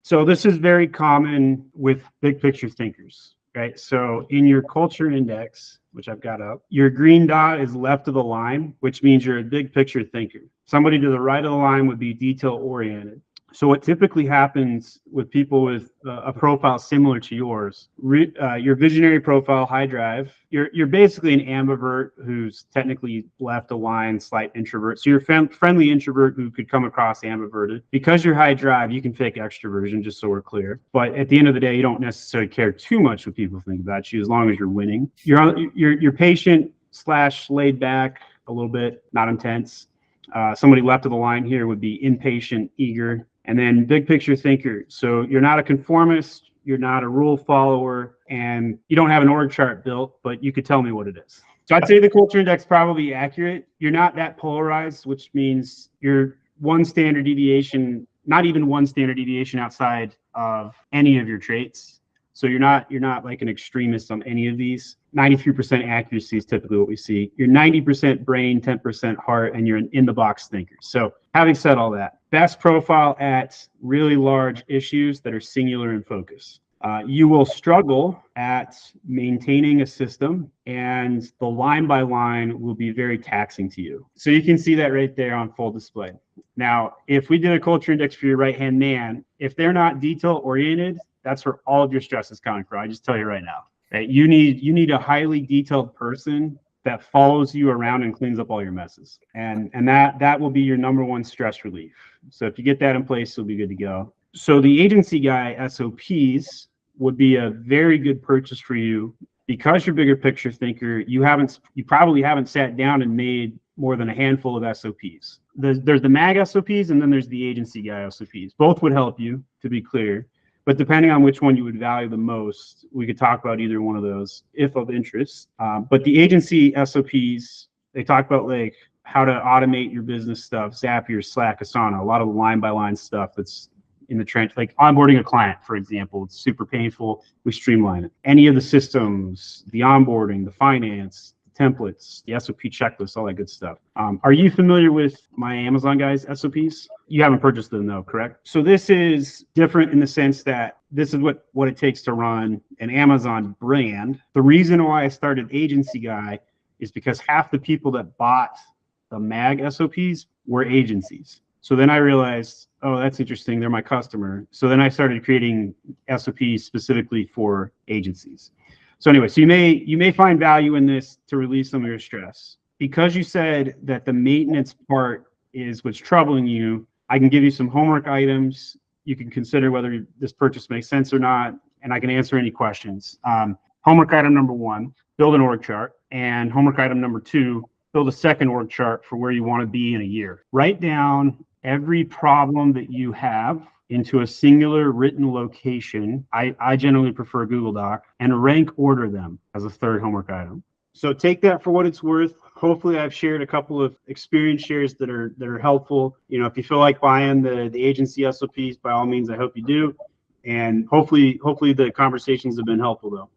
So this is very common with big picture thinkers, right? So in your culture index, which I've got up, your green dot is left of the line, which means you're a big picture thinker. Somebody to the right of the line would be detail oriented. So what typically happens with people with a profile similar to yours, your visionary profile, high drive, you're basically an ambivert who's technically left aligned, slight introvert. So you're a friendly introvert who could come across ambiverted. Because you're high drive, you can fake extroversion, just so we're clear. But at the end of the day, you don't necessarily care too much what people think about you as long as you're winning. You're patient / laid back a little bit, not intense. Somebody left of the line here would be impatient, eager. And then big picture thinker. So you're not a conformist, you're not a rule follower, and you don't have an org chart built, but you could tell me what it is. So I'd say the culture index probably accurate. You're not that polarized, which means you're one standard deviation, not even one standard deviation outside of any of your traits. So you're not like an extremist on any of these. 93% accuracy is typically what we see. You're 90% brain, 10% heart, and you're an in-the-box thinker. So having said all that, best profile at really large issues that are singular in focus. You will struggle at maintaining a system, and the line by line will be very taxing to you. So you can see that right there on full display. Now, if we did a culture index for your right-hand man, if they're not detail-oriented, that's where all of your stress is coming from. I just tell you right now. Right? You need a highly detailed person that follows you around and cleans up all your messes. And that will be your number one stress relief. So if you get that in place, you'll be good to go. So the agency guy SOPs would be a very good purchase for you because you're a bigger picture thinker. You probably haven't sat down and made more than a handful of SOPs. There's the MAG SOPs and then there's the agency guy SOPs. Both would help you, to be clear. But depending on which one you would value the most, we could talk about either one of those if of interest. But the agency SOPs, they talk about like how to automate your business stuff, Zapier, Slack, Asana, a lot of line by line stuff that's in the trench, like onboarding a client, for example. It's super painful. We streamline it. Any of the systems, the onboarding, the finance, templates, the SOP checklist, all that good stuff. Are you familiar with my Amazon guys SOPs? You haven't purchased them though, correct? So this is different in the sense that this is what it takes to run an Amazon brand. The reason why I started Agency Guy is because half the people that bought the MAG SOPs were agencies. So then I realized, oh, that's interesting. They're my customer. So then I started creating SOPs specifically for agencies. So anyway, so you may find value in this to release some of your stress. Because you said that the maintenance part is what's troubling you, I can give you some homework items. You can consider whether this purchase makes sense or not, and I can answer any questions. Homework item number 1, build an org chart. And homework item number 2, build a second org chart for where you want to be in a year. Write down every problem that you have into a singular written location. I generally prefer Google Doc, and rank order them as a third homework item. So take that for what it's worth. Hopefully I've shared a couple of experience shares that are helpful. You know, if you feel like buying the agency SOPs, by all means, I hope you do. And hopefully the conversations have been helpful though.